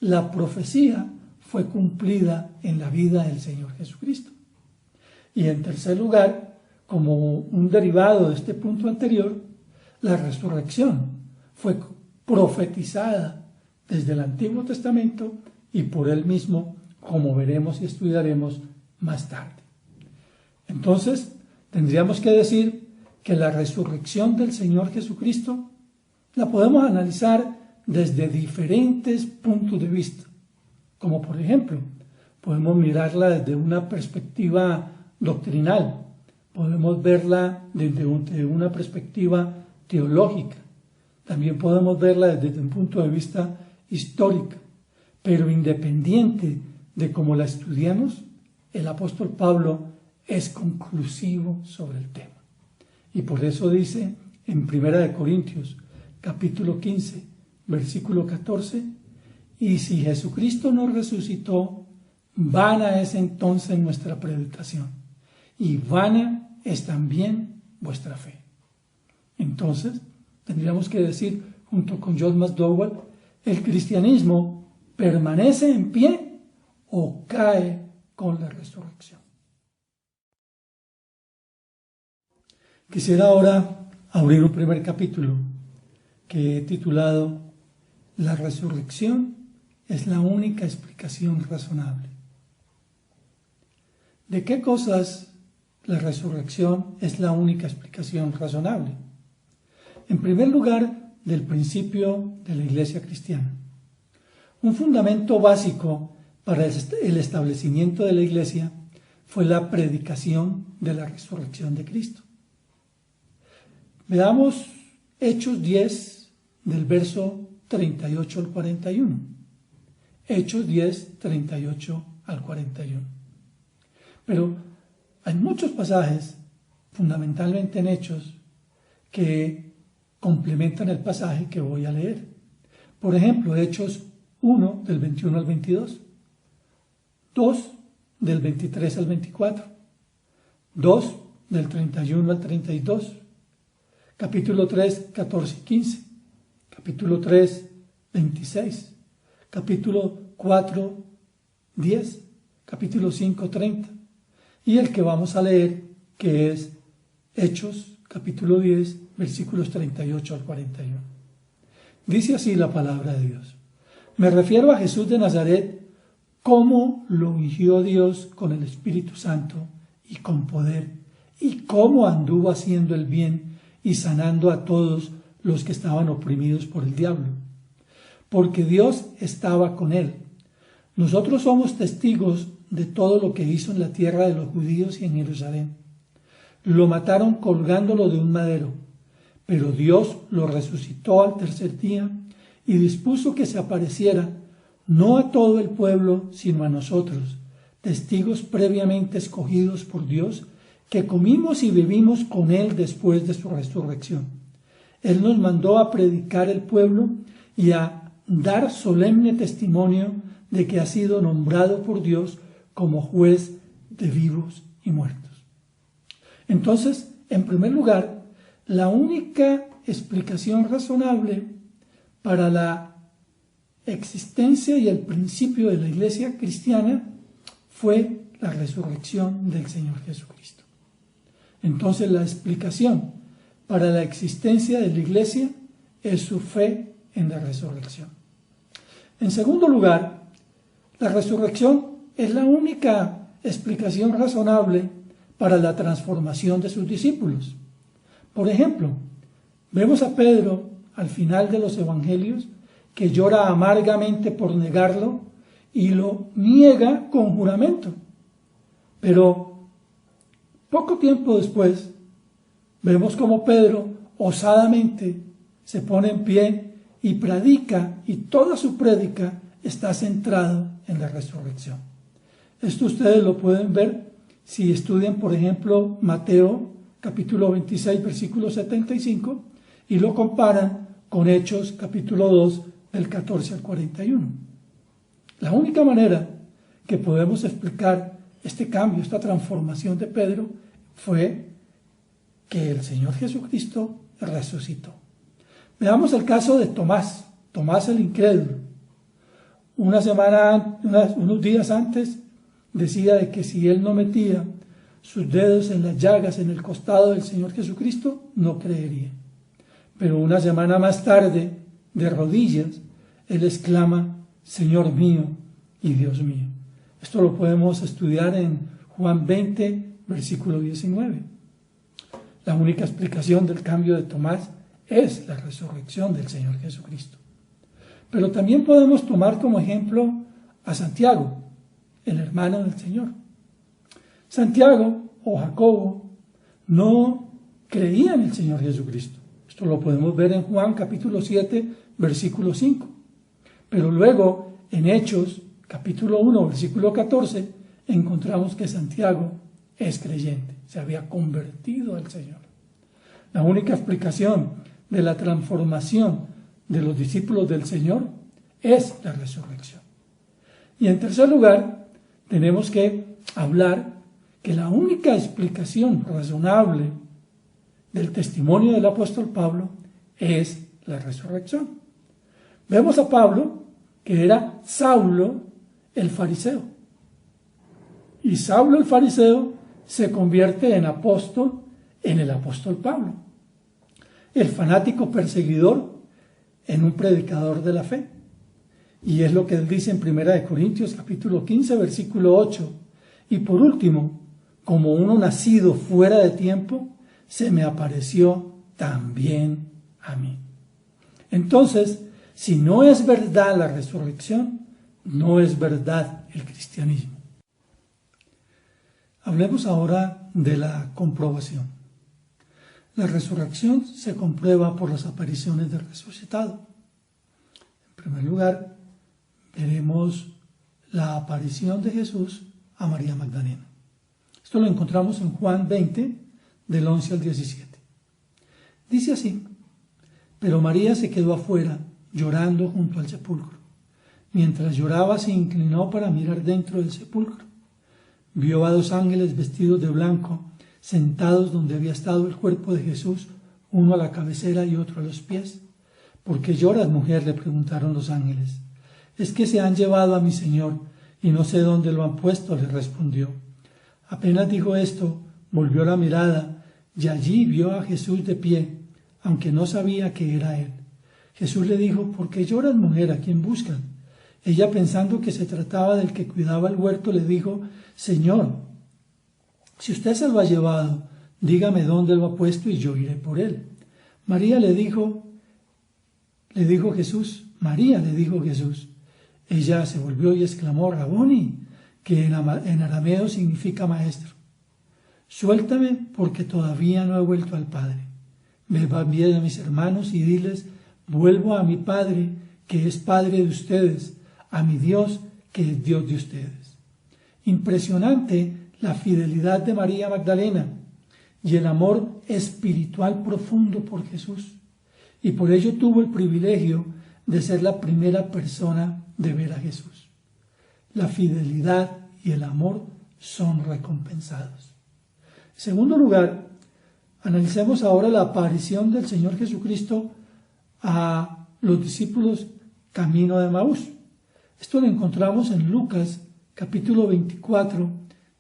la profecía fue cumplida en la vida del Señor Jesucristo. Y en tercer lugar, como un derivado de este punto anterior, la resurrección fue profetizada desde el Antiguo Testamento y por él mismo, como veremos y estudiaremos más tarde. Entonces, tendríamos que decir que la resurrección del Señor Jesucristo la podemos analizar desde diferentes puntos de vista, como por ejemplo, podemos mirarla desde una perspectiva doctrinal, podemos verla desde una perspectiva teológica, también podemos verla desde un punto de vista histórico, pero independiente de cómo la estudiemos, el apóstol Pablo es conclusivo sobre el tema. Y por eso dice en 1 Corintios, capítulo 15, versículo 14, y si Jesucristo no resucitó, vana es entonces nuestra predicación, y vana es también vuestra fe. Entonces, tendríamos que decir, junto con John McDowell, el cristianismo permanece en pie o cae con la resurrección. Quisiera ahora abrir un primer capítulo que he titulado La resurrección es la única explicación razonable. ¿De qué cosas la resurrección es la única explicación razonable? En primer lugar, del principio de la Iglesia cristiana. Un fundamento básico para el establecimiento de la Iglesia fue la predicación de la resurrección de Cristo. Veamos Hechos 10 del verso 38 al 41. Hechos 10, 38 al 41. Pero hay muchos pasajes, fundamentalmente en Hechos, que complementan el pasaje que voy a leer. Por ejemplo, Hechos 1 del 21 al 22, 2 del 23 al 24, 2 del 31 al 32, capítulo 3, 14 y 15, capítulo 3, 26, capítulo 4, 10, capítulo 5, 30, y el que vamos a leer, que es Hechos, capítulo 10, versículos 38 al 41. Dice así la palabra de Dios. Me refiero a Jesús de Nazaret, cómo lo ungió Dios con el Espíritu Santo y con poder, y cómo anduvo haciendo el bien y sanando a todos los que estaban oprimidos por el diablo, porque Dios estaba con él. Nosotros somos testigos de todo lo que hizo en la tierra de los judíos y en Jerusalén. Lo mataron colgándolo de un madero, pero Dios lo resucitó al tercer día y dispuso que se apareciera no a todo el pueblo, sino a nosotros, testigos previamente escogidos por Dios, que comimos y bebimos con Él después de su resurrección. Él nos mandó a predicar el pueblo y a dar solemne testimonio de que ha sido nombrado por Dios como juez de vivos y muertos. Entonces, en primer lugar, la única explicación razonable para la existencia y el principio de la iglesia cristiana fue la resurrección del Señor Jesucristo. Entonces, la explicación para la existencia de la iglesia es su fe en la resurrección. En segundo lugar, la resurrección es la única explicación razonable para la transformación de sus discípulos. Por ejemplo, vemos a Pedro al final de los evangelios que llora amargamente por negarlo y lo niega con juramento. Pero poco tiempo después vemos como Pedro osadamente se pone en pie y predica, y toda su prédica está centrada en la resurrección. Esto ustedes lo pueden ver si estudian, por ejemplo, Mateo capítulo 26, versículo 75, y lo comparan con Hechos capítulo 2, del 14 al 41. La única manera que podemos explicar este cambio, esta transformación de Pedro, fue que el Señor Jesucristo resucitó. Veamos el caso de Tomás el incrédulo. Unos días antes decía de que si él no metía sus dedos en las llagas en el costado del Señor Jesucristo, no creería. Pero una semana más tarde, de rodillas, él exclama: Señor mío y Dios mío. Esto lo podemos estudiar en Juan 20, versículo 19. La única explicación del cambio de Tomás es la resurrección del Señor Jesucristo. Pero también podemos tomar como ejemplo a Santiago, el hermano del Señor. Santiago o Jacobo no creía en el Señor Jesucristo. Esto lo podemos ver en Juan capítulo 7, versículo 5. Pero luego en Hechos capítulo 1, versículo 14, encontramos que Santiago es creyente, se había convertido al Señor. La única explicación de la transformación de los discípulos del Señor es la resurrección. Y en tercer lugar, tenemos que hablar que la única explicación razonable del testimonio del apóstol Pablo es la resurrección. Vemos a Pablo, que era Saulo el fariseo. Y Saulo el fariseo se convierte en apóstol, en el apóstol Pablo. El fanático perseguidor en un predicador de la fe. Y es lo que él dice en 1 Corintios capítulo 15, versículo 8. Y por último, como uno nacido fuera de tiempo, se me apareció también a mí. Entonces, si no es verdad la resurrección, no es verdad el cristianismo. Hablemos ahora de la comprobación. La resurrección se comprueba por las apariciones del resucitado. En primer lugar, veremos la aparición de Jesús a María Magdalena. Esto lo encontramos en Juan 20, del 11 al 17. Dice así: pero María se quedó afuera, llorando junto al sepulcro. Mientras lloraba, se inclinó para mirar dentro del sepulcro. Vio a 2 ángeles vestidos de blanco, sentados donde había estado el cuerpo de Jesús, uno a la cabecera y otro a los pies. ¿Por qué lloras, mujer?, le preguntaron los ángeles. Es que se han llevado a mi Señor y no sé dónde lo han puesto, le respondió. Apenas dijo esto, volvió la mirada y allí vio a Jesús de pie, aunque no sabía que era él. Jesús le dijo: ¿por qué lloras, mujer? ¿A quién buscan? Ella, pensando que se trataba del que cuidaba el huerto, le dijo: Señor, si usted se lo ha llevado, dígame dónde lo ha puesto y yo iré por él. María le dijo Jesús. María, le dijo Jesús. Ella se volvió y exclamó: Raboni, que en arameo significa maestro. Suéltame, porque todavía no he vuelto al Padre. Ve a mis hermanos y diles: vuelvo a mi Padre, que es Padre de ustedes, a mi Dios, que es Dios de ustedes. Impresionante la fidelidad de María Magdalena y el amor espiritual profundo por Jesús. Y por ello tuvo el privilegio de ser la primera persona de ver a Jesús. La fidelidad y el amor son recompensados. En segundo lugar, analicemos ahora la aparición del Señor Jesucristo a los discípulos camino de Emaús. Esto lo encontramos en Lucas capítulo 24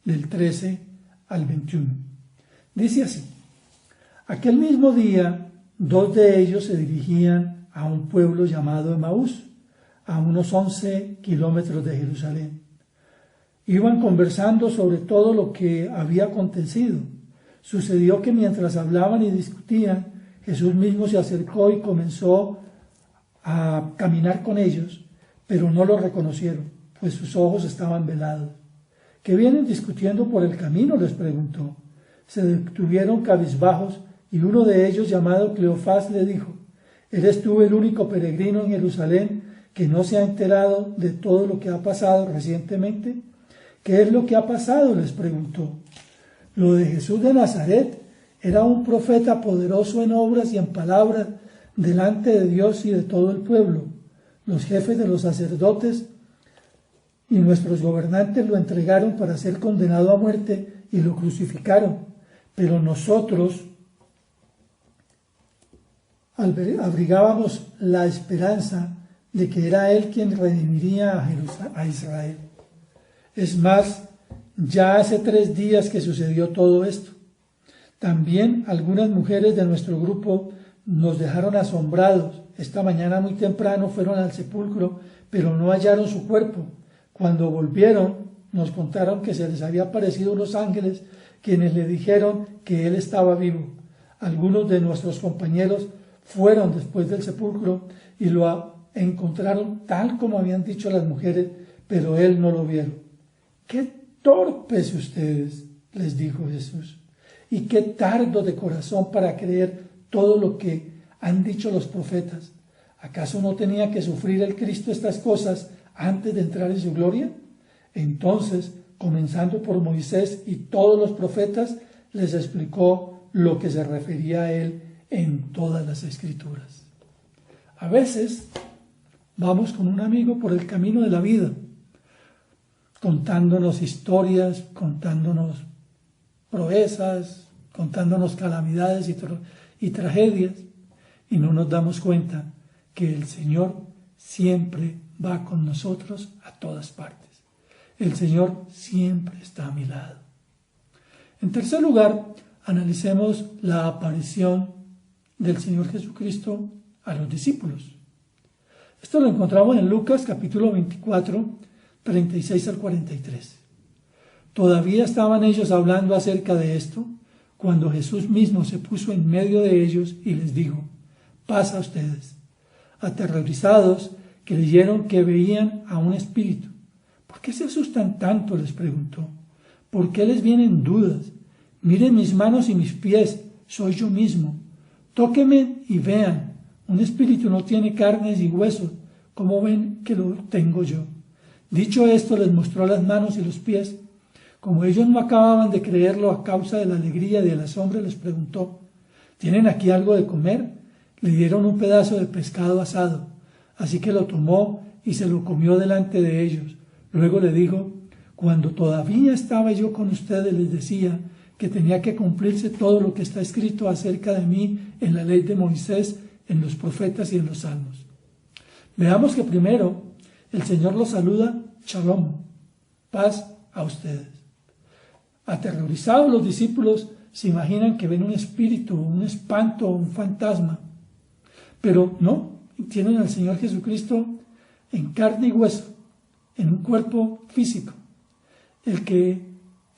del 13 al 21. Dice así: aquel mismo día 2 de ellos se dirigían a un pueblo llamado Emaús, a unos 11 kilómetros de Jerusalén. Iban conversando sobre todo lo que había acontecido. Sucedió que mientras hablaban y discutían, Jesús mismo se acercó y comenzó a caminar con ellos, pero no lo reconocieron, pues sus ojos estaban velados. ¿Qué vienen discutiendo por el camino?, les preguntó. Se detuvieron cabizbajos y uno de ellos, llamado Cleofás, le dijo: ¿eres tú el único peregrino en Jerusalén que no se ha enterado de todo lo que ha pasado recientemente? ¿Qué es lo que ha pasado?, les preguntó. Lo de Jesús de Nazaret. Era un profeta poderoso en obras y en palabras delante de Dios y de todo el pueblo. Los jefes de los sacerdotes y nuestros gobernantes lo entregaron para ser condenado a muerte y lo crucificaron. Pero nosotros abrigábamos la esperanza de que era Él quien redimiría a Israel. Es más, ya hace 3 días que sucedió todo esto. También algunas mujeres de nuestro grupo nos dejaron asombrados. Esta mañana muy temprano fueron al sepulcro, pero no hallaron su cuerpo. Cuando volvieron, nos contaron que se les había aparecido unos ángeles quienes le dijeron que él estaba vivo. Algunos de nuestros compañeros fueron después del sepulcro y lo encontraron tal como habían dicho las mujeres, pero él no lo vieron. ¡Qué torpes ustedes!, les dijo Jesús. Y qué tardo de corazón para creer todo lo que han dicho los profetas. ¿Acaso no tenía que sufrir el Cristo estas cosas antes de entrar en su gloria? Entonces, comenzando por Moisés y todos los profetas, les explicó lo que se refería a él en todas las Escrituras. A veces vamos con un amigo por el camino de la vida, contándonos historias, contándonos proezas, contándonos calamidades y tragedias, y no nos damos cuenta que el Señor siempre va con nosotros a todas partes. El Señor siempre está a mi lado. En tercer lugar, analicemos la aparición del Señor Jesucristo a los discípulos. Esto lo encontramos en Lucas capítulo 24, 36 al 43. Todavía estaban ellos hablando acerca de esto, cuando Jesús mismo se puso en medio de ellos y les dijo: paz a ustedes. Aterrorizados, creyeron que veían a un espíritu. ¿Por qué se asustan tanto?, les preguntó. ¿Por qué les vienen dudas? Miren mis manos y mis pies, soy yo mismo. Tóquenme y vean. Un espíritu no tiene carnes y huesos, ¿cómo ven que lo tengo yo? Dicho esto, les mostró las manos y los pies. Como ellos no acababan de creerlo a causa de la alegría y del asombro, les preguntó: ¿tienen aquí algo de comer? Le dieron un pedazo de pescado asado, así que lo tomó y se lo comió delante de ellos. Luego le dijo: cuando todavía estaba yo con ustedes, les decía que tenía que cumplirse todo lo que está escrito acerca de mí en la ley de Moisés, en los profetas y en los salmos. Veamos que primero el Señor los saluda: Shalom, paz a ustedes. Aterrorizados, los discípulos se imaginan que ven un espíritu, un espanto, un fantasma. Pero no, tienen al Señor Jesucristo en carne y hueso, en un cuerpo físico, el que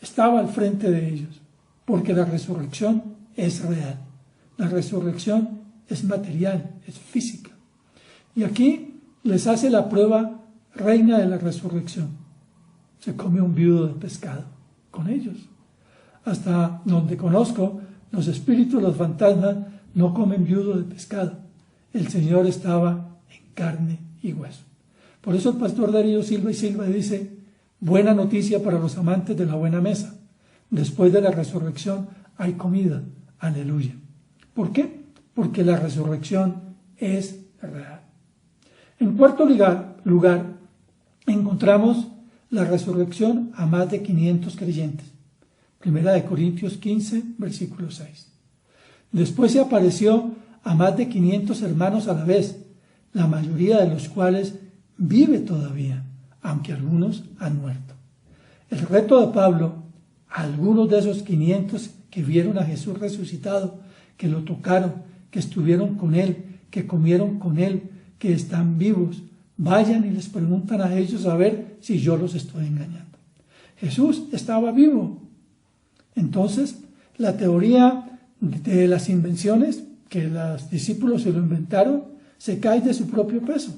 estaba al frente de ellos, porque la resurrección es real. La resurrección es material, es física. Y aquí les hace la prueba reina de la resurrección. Se come un viudo de pescado con ellos. Hasta donde conozco, los espíritus, los fantasmas, no comen viudo de pescado. El Señor estaba en carne y hueso. Por eso el pastor Darío Silva y Silva dice: buena noticia para los amantes de la buena mesa. Después de la resurrección hay comida. Aleluya. ¿Por qué? Porque la resurrección es real. En cuarto lugar, encontramos la resurrección a más de 500 creyentes. Primera de Corintios 15, versículo 6. Después se apareció a más de 500 hermanos a la vez, la mayoría de los cuales vive todavía, aunque algunos han muerto. El reto de Pablo, a algunos de esos 500 que vieron a Jesús resucitado, que lo tocaron, que estuvieron con él, que comieron con él, que están vivos, vayan y les preguntan a ellos a ver si yo los estoy engañando. Jesús estaba vivo. Entonces, la teoría de las invenciones, que los discípulos se lo inventaron, se cae de su propio peso.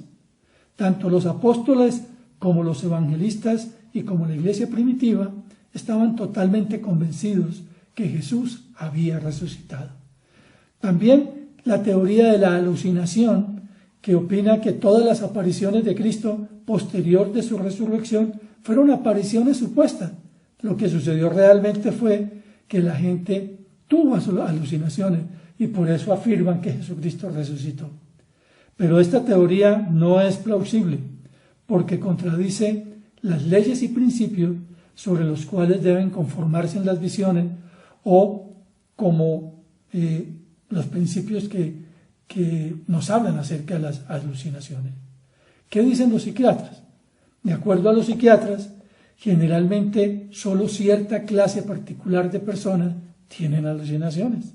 Tanto los apóstoles como los evangelistas y como la iglesia primitiva estaban totalmente convencidos que Jesús había resucitado. También la teoría de la alucinación, que opina que todas las apariciones de Cristo posterior de su resurrección fueron apariciones supuestas. Lo que sucedió realmente fue que la gente tuvo alucinaciones y por eso afirman que Jesucristo resucitó. Pero esta teoría no es plausible porque contradice las leyes y principios sobre los cuales deben conformarse en las visiones o como los principios que nos hablan acerca de las alucinaciones. ¿Qué dicen los psiquiatras? De acuerdo a los psiquiatras, generalmente solo cierta clase particular de personas tienen alucinaciones.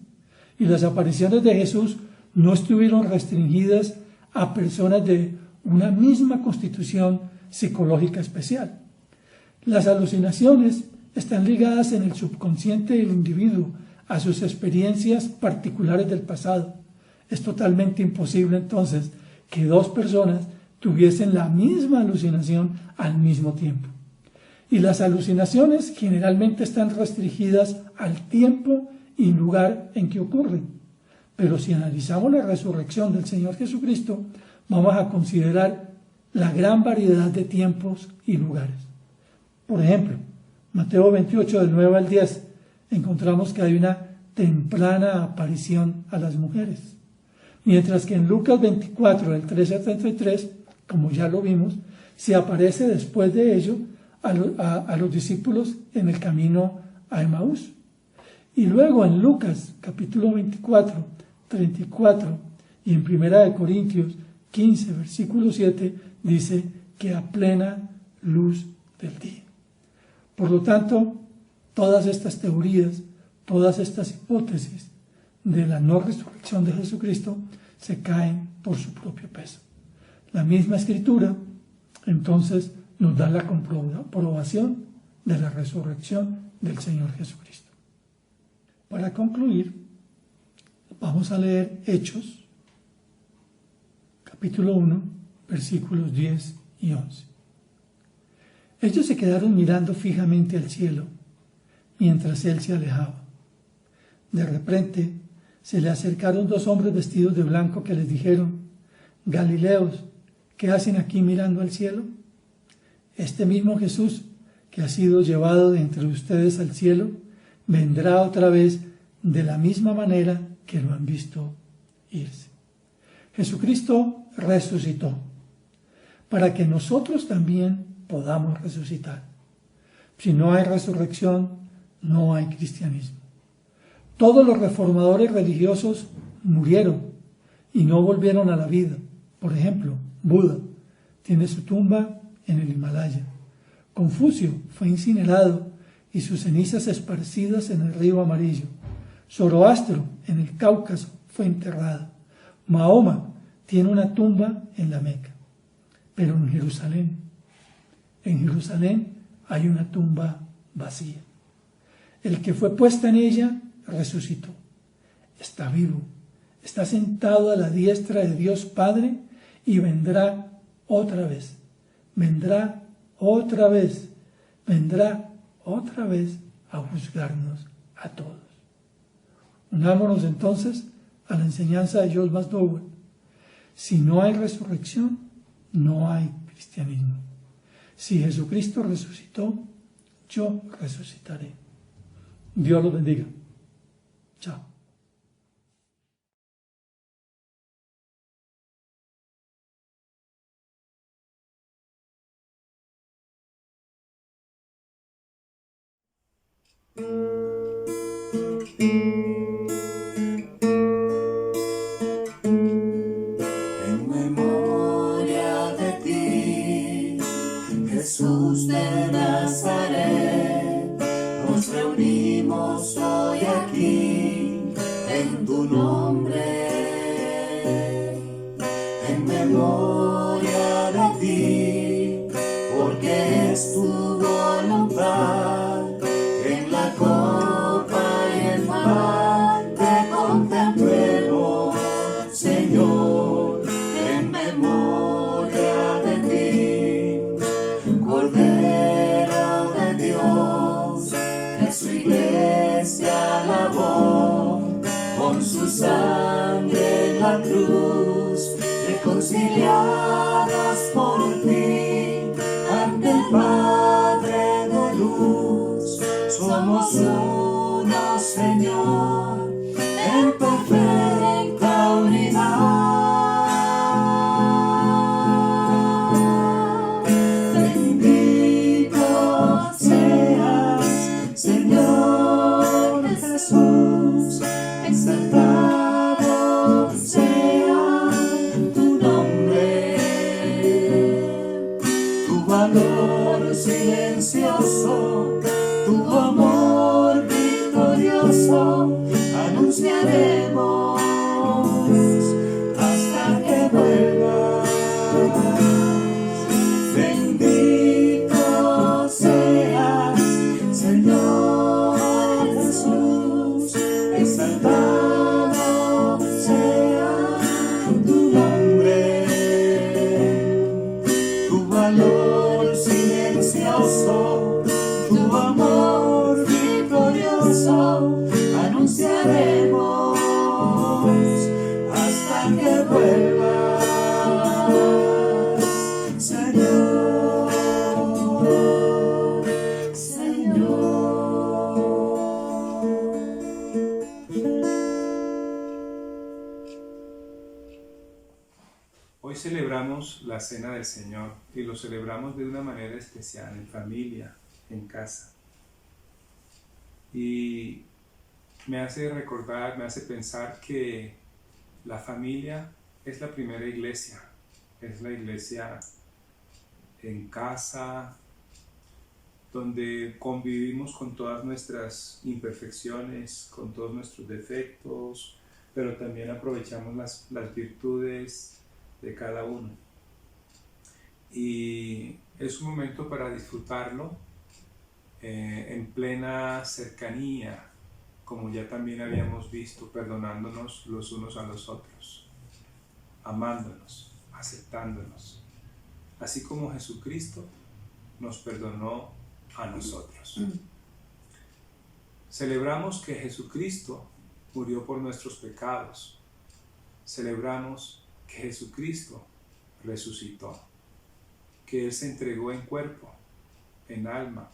Y las apariciones de Jesús no estuvieron restringidas a personas de una misma constitución psicológica especial. Las alucinaciones están ligadas en el subconsciente del individuo a sus experiencias particulares del pasado. Es totalmente imposible entonces que dos personas tuviesen la misma alucinación al mismo tiempo. Y las alucinaciones generalmente están restringidas al tiempo y lugar en que ocurren. Pero si analizamos la resurrección del Señor Jesucristo, vamos a considerar la gran variedad de tiempos y lugares. Por ejemplo, Mateo 28, del 9 al 10, encontramos que hay una temprana aparición a las mujeres. Mientras que en Lucas 24, del 13 al 33, como ya lo vimos, se aparece después de ello a los discípulos en el camino a Emaús. Y luego en Lucas capítulo 24, 34 y en Primera de Corintios 15, versículo 7, dice que a plena luz del día. Por lo tanto, todas estas teorías, todas estas hipótesis de la no resurrección de Jesucristo se caen por su propio peso. La misma Escritura, entonces, nos da la comprobación de la resurrección del Señor Jesucristo. Para concluir, vamos a leer Hechos, capítulo 1, versículos 10 y 11. Ellos se quedaron mirando fijamente al cielo mientras él se alejaba. De repente se le acercaron dos hombres vestidos de blanco que les dijeron: Galileos, ¿qué hacen aquí mirando al cielo? Este mismo Jesús que ha sido llevado de entre ustedes al cielo vendrá otra vez de la misma manera que lo han visto irse. Jesucristo resucitó para que nosotros también podamos resucitar. Si no hay resurrección, no hay cristianismo. Todos los reformadores religiosos murieron y no volvieron a la vida. Por ejemplo, Buda tiene su tumba en el Himalaya. Confucio fue incinerado y sus cenizas esparcidas en el río Amarillo. Zoroastro en el Cáucaso fue enterrado. Mahoma tiene una tumba en la Meca. Pero en Jerusalén hay una tumba vacía. El que fue puesta en ella resucitó. Está vivo. Está sentado a la diestra de Dios Padre y vendrá otra vez. Vendrá otra vez a juzgarnos a todos. Unámonos entonces a la enseñanza de John McDowell. Si no hay resurrección, no hay cristianismo. Si Jesucristo resucitó, yo resucitaré. Dios los bendiga. Chao. En memoria de ti, Jesús de Nazaret, nos reunimos hoy aquí en tu nombre. En memoria de ti, porque es tu voluntad que en la copa y el pan te contemplemos, Señor, en memoria de ti, Cordero de Dios, que su iglesia lavó con su sangre en la cruz, reconciliados por ti ante el Padre de luz. Somos uno, Señor, en perfecta unidad. Bendito seas, Señor Jesús, exaltado sea tu nombre. Tu valor silencioso, tu amor victorioso, anunciaremos hasta que vuelvas. Bendito seas, Señor Jesús, exaltado sea tu nombre. Tu valor silencioso, tu amor victorioso, anunciaremos hasta que vuelvas, Señor, Señor. Hoy celebramos la Cena del Señor y lo celebramos de una manera especial, en familia, en casa. Y me hace recordar, me hace pensar que la familia es la primera iglesia, es la iglesia en casa, donde convivimos con todas nuestras imperfecciones, con todos nuestros defectos, pero también aprovechamos las virtudes de cada uno. Y es un momento para disfrutarlo en plena cercanía, como ya también habíamos visto, perdonándonos los unos a los otros, amándonos, aceptándonos, así como Jesucristo nos perdonó a nosotros. Celebramos que Jesucristo murió por nuestros pecados. Celebramos que Jesucristo resucitó, que Él se entregó en cuerpo, en alma,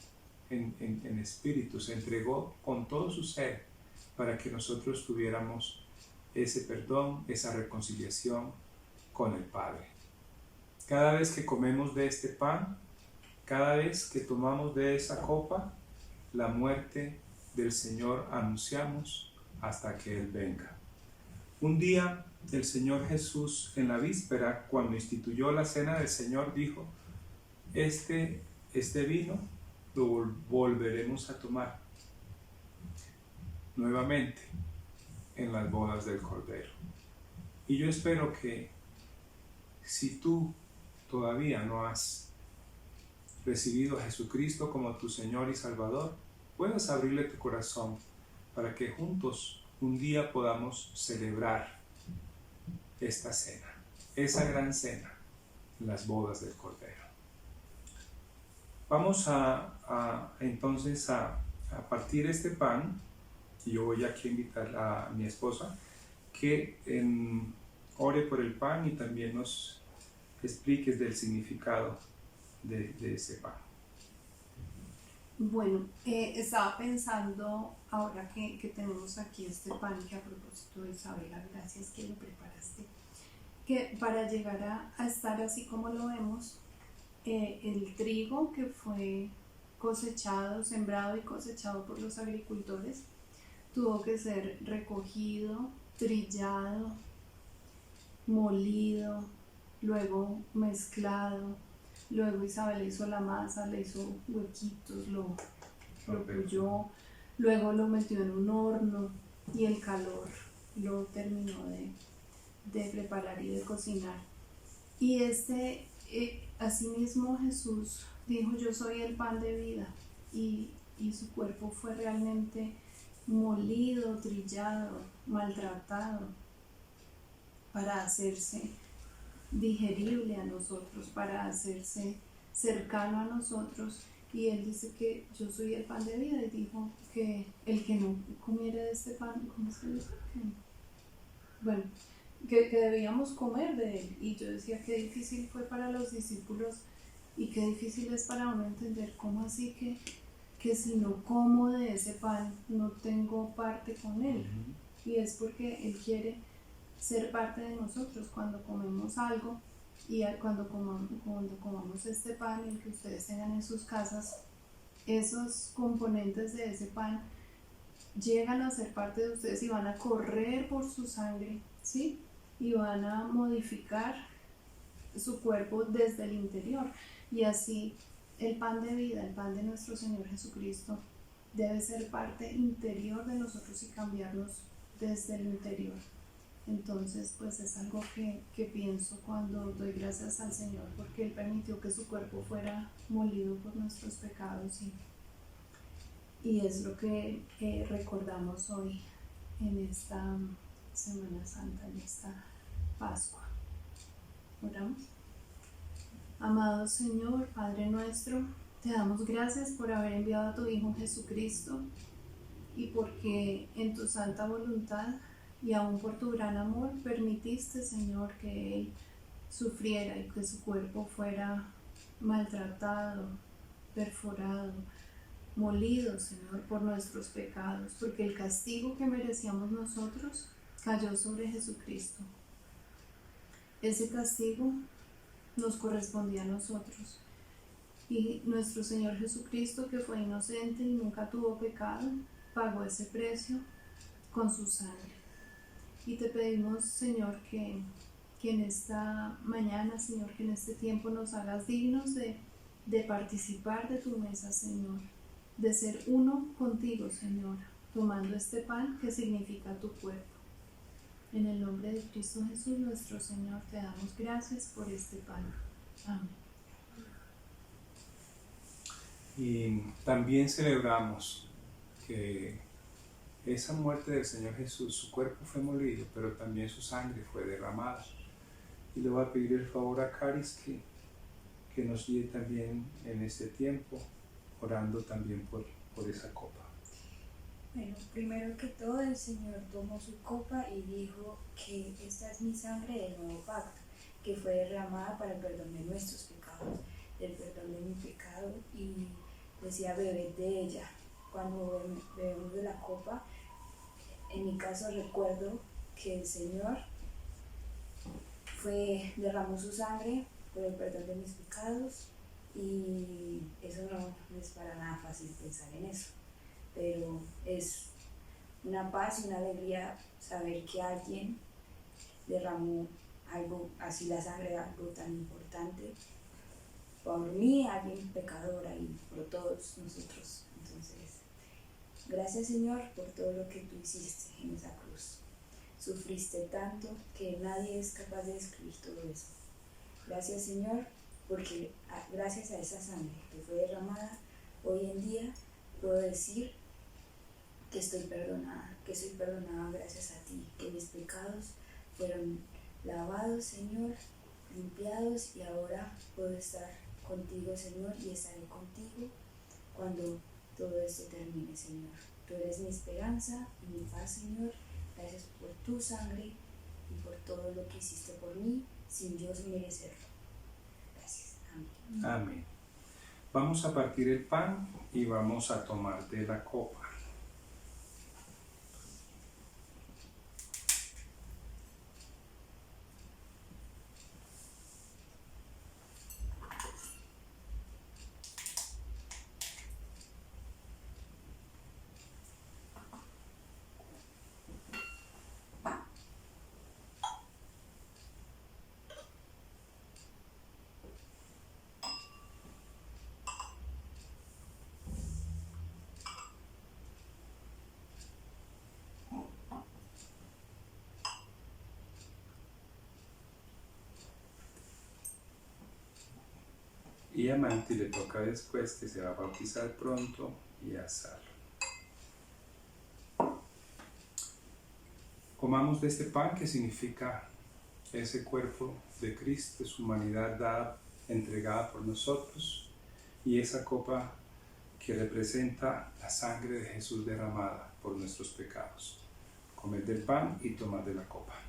en espíritu, se entregó con todo su ser para que nosotros tuviéramos ese perdón, esa reconciliación con el Padre. Cada vez que comemos de este pan, cada vez que tomamos de esa copa, la muerte del Señor anunciamos hasta que Él venga. Un día el Señor Jesús, en la víspera, cuando instituyó la Cena del Señor, dijo: este vino lo volveremos a tomar nuevamente en las bodas del Cordero. Y yo espero que si tú todavía no has recibido a Jesucristo como tu Señor y Salvador, puedas abrirle tu corazón para que juntos un día podamos celebrar esta cena, esa gran cena, las bodas del Cordero. Vamos entonces a partir este pan, y yo voy aquí a invitar a mi esposa que ore por el pan y también nos expliques del significado de ese pan. Bueno, estaba pensando ahora que tenemos aquí este pan, que a propósito de Isabela, gracias que lo preparaste, que para llegar a estar así como lo vemos, el trigo que fue cosechado, sembrado y cosechado por los agricultores, tuvo que ser recogido, trillado, molido, luego mezclado. Luego Isabel hizo la masa, le hizo huequitos, lo pulló, luego lo metió en un horno y el calor lo terminó de preparar y de cocinar. Y asimismo Jesús dijo: yo soy el pan de vida, y su cuerpo fue realmente molido, trillado, maltratado para hacerse digerible a nosotros, para hacerse cercano a nosotros. Y él dice que yo soy el pan de vida, y dijo que el que no comiera de este pan, ¿cómo se dice? Bueno, que debíamos comer de él. Y yo decía, qué difícil fue para los discípulos y qué difícil es para uno entender cómo así que si no como de ese pan no tengo parte con él. Y es porque él quiere ser parte de nosotros cuando comemos algo. Y cuando comamos este pan, el que ustedes tengan en sus casas, esos componentes de ese pan llegan a ser parte de ustedes y van a correr por su sangre, ¿sí? Y van a modificar su cuerpo desde el interior. Y así el pan de vida, el pan de nuestro Señor Jesucristo, debe ser parte interior de nosotros y cambiarnos desde el interior. Entonces, pues es algo que pienso cuando doy gracias al Señor, porque Él permitió que su cuerpo fuera molido por nuestros pecados, y es lo que recordamos hoy en esta Semana Santa, en esta Pascua. Oramos. Amado Señor, Padre nuestro, te damos gracias por haber enviado a tu Hijo Jesucristo, y porque en tu santa voluntad y aún por tu gran amor permitiste, Señor, que Él sufriera y que su cuerpo fuera maltratado, perforado, molido, Señor, por nuestros pecados, porque el castigo que merecíamos nosotros cayó sobre Jesucristo. Ese castigo nos correspondía a nosotros, y nuestro Señor Jesucristo, que fue inocente y nunca tuvo pecado, pagó ese precio con su sangre. Y te pedimos, Señor, que en esta mañana, Señor, que en este tiempo nos hagas dignos de participar de tu mesa, Señor, de ser uno contigo, Señor, tomando este pan que significa tu cuerpo. En el nombre de Cristo Jesús, nuestro Señor, te damos gracias por este pan. Amén. Y también celebramos que esa muerte del Señor Jesús, su cuerpo fue molido, pero también su sangre fue derramada. Y le voy a pedir el favor a Caris que nos guíe también en este tiempo, orando también por esa copa. Bueno, primero que todo, el Señor tomó su copa y dijo que esta es mi sangre del nuevo pacto, que fue derramada para el perdón de nuestros pecados, del perdón de mi pecado, y decía: bebed de ella. Cuando bebemos de la copa, en mi caso recuerdo que el Señor derramó su sangre por el perdón de mis pecados, y eso no es para nada fácil pensar en eso, pero es una paz y una alegría saber que alguien derramó algo así, la sangre de algo tan importante por mí, alguien pecadora, y por todos nosotros. Entonces, gracias, Señor, por todo lo que tú hiciste en esa cruz. Sufriste tanto que nadie es capaz de describir todo eso. Gracias, Señor, porque gracias a esa sangre que fue derramada, hoy en día puedo decir que estoy perdonada, gracias a ti, que mis pecados fueron lavados, Señor, limpiados, y ahora puedo estar contigo, Señor, y estaré contigo cuando todo esto termine, Señor. Tú eres mi esperanza y mi paz, Señor. Gracias por tu sangre y por todo lo que hiciste por mí sin yo merecerlo. Amén. Amén. Vamos a partir el pan y vamos a tomar de la copa. Y a Manti le toca después, que se va a bautizar pronto, y a Sara. Comamos de este pan, que significa ese cuerpo de Cristo, su humanidad dada, entregada por nosotros, y esa copa que representa la sangre de Jesús derramada por nuestros pecados. Comed del pan y tomad de la copa.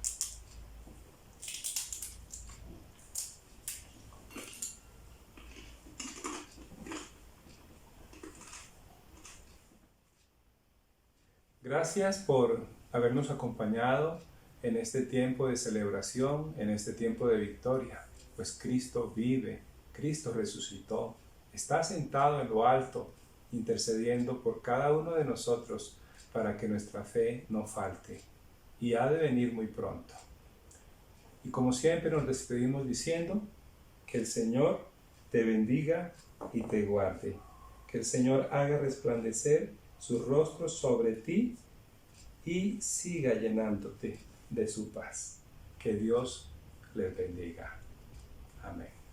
Gracias por habernos acompañado en este tiempo de celebración, en este tiempo de victoria, pues Cristo vive, Cristo resucitó, está sentado en lo alto, intercediendo por cada uno de nosotros para que nuestra fe no falte, y ha de venir muy pronto. Y como siempre nos despedimos diciendo que el Señor te bendiga y te guarde, que el Señor haga resplandecer su rostro sobre ti y siga llenándote de su paz. Que Dios les bendiga. Amén.